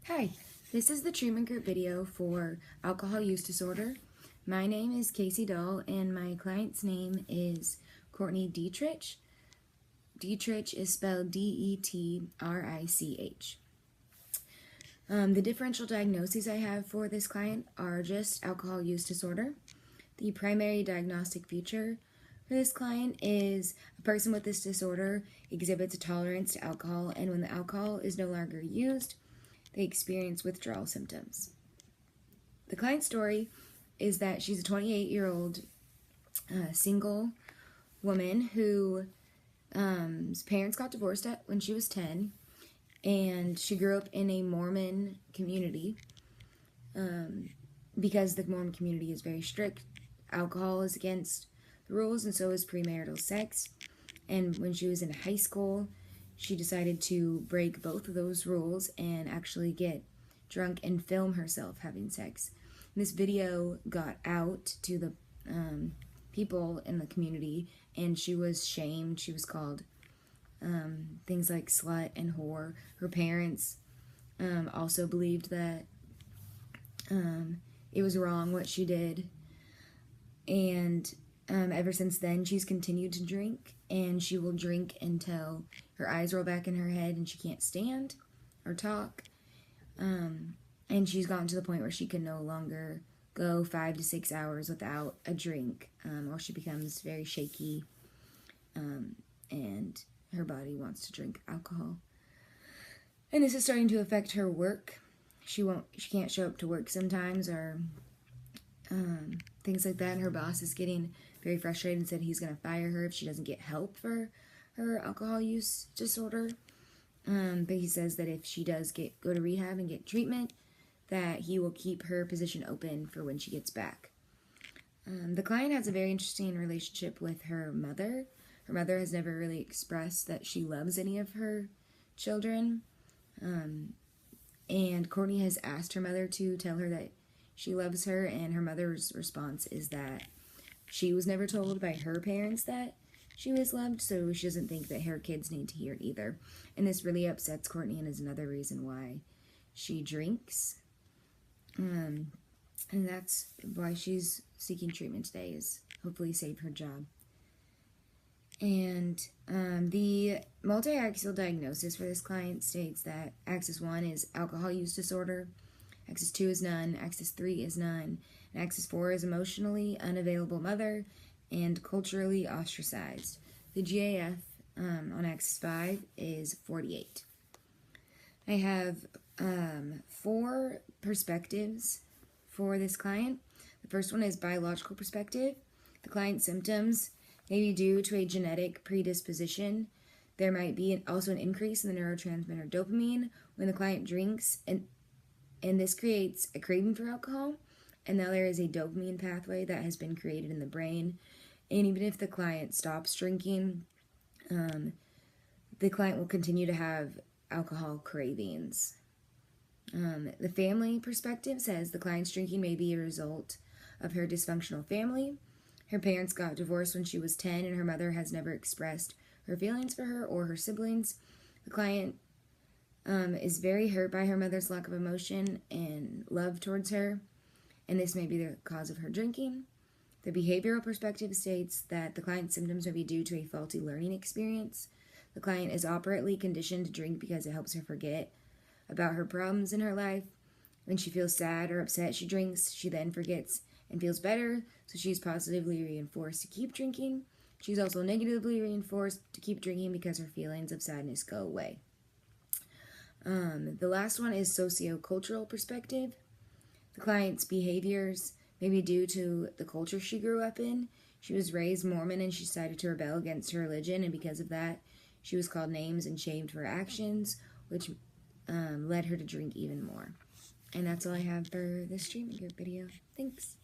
Hi, this is the treatment group video for alcohol use disorder. My name is Casey Dahl and my client's name is Courtney Detrich. Detrich is spelled D-E-T-R-I-C-H. The differential diagnoses I have for this client are just alcohol use disorder. The primary diagnostic feature for this client is a person with this disorder exhibits a tolerance to alcohol, and when the alcohol is no longer used, they experience withdrawal symptoms. The client's story is that she's a 28-year-old single woman whose parents got divorced when she was 10, and she grew up in a Mormon community. Because the Mormon community is very strict, alcohol is against the rules, and so is premarital sex. And when she was in high school, she decided to break both of those rules and actually get drunk and film herself having sex. And this video got out to the people in the community, and she was shamed. She was called things like slut and whore. Her parents also believed that it was wrong what she did. And ever since then, she's continued to drink, and she will drink until her eyes roll back in her head and she can't stand or talk. And she's gotten to the point where she can no longer go 5 to 6 hours without a drink, or she becomes very shaky, and her body wants to drink alcohol. And this is starting to affect her work. She can't show up to work sometimes, or things like that. And her boss is getting very frustrated and said he's going to fire her if she doesn't get help for her alcohol use disorder. But he says that if she does go to rehab and get treatment, that he will keep her position open for when she gets back. The client has a very interesting relationship with her mother. Her mother has never really expressed that she loves any of her children. And Courtney has asked her mother to tell her that she loves her, and her mother's response is that she was never told by her parents that she was loved, so she doesn't think that her kids need to hear it either. And this really upsets Courtney, and is another reason why she drinks. And that's why she's seeking treatment today, is hopefully save her job. And the multi-axial diagnosis for this client states that axis 1 is alcohol use disorder, axis 2 is none, axis 3 is none, and axis 4 is emotionally unavailable mother and culturally ostracized. The GAF on axis 5 is 48. I have 4 perspectives for this client. The first one is biological perspective. The client's symptoms may be due to a genetic predisposition. There might be also an increase in the neurotransmitter dopamine when the client drinks, and this creates a craving for alcohol. And now there is a dopamine pathway that has been created in the brain. And even if the client stops drinking, the client will continue to have alcohol cravings. The family perspective says the client's drinking may be a result of her dysfunctional family. Her parents got divorced when she was 10, and her mother has never expressed her feelings for her or her siblings. The client is very hurt by her mother's lack of emotion and love towards her, and this may be the cause of her drinking. The behavioral perspective states that the client's symptoms may be due to a faulty learning experience. The client is operately conditioned to drink because it helps her forget about her problems in her life. When she feels sad or upset, she drinks. She then forgets and feels better, so she's positively reinforced to keep drinking. She's also negatively reinforced to keep drinking because her feelings of sadness go away. The last one is sociocultural perspective. The client's behaviors may be due to the culture she grew up in. She was raised Mormon, and she decided to rebel against her religion, and because of that, she was called names and shamed for her actions, which led her to drink even more. And that's all I have for this treatment group video. Thanks.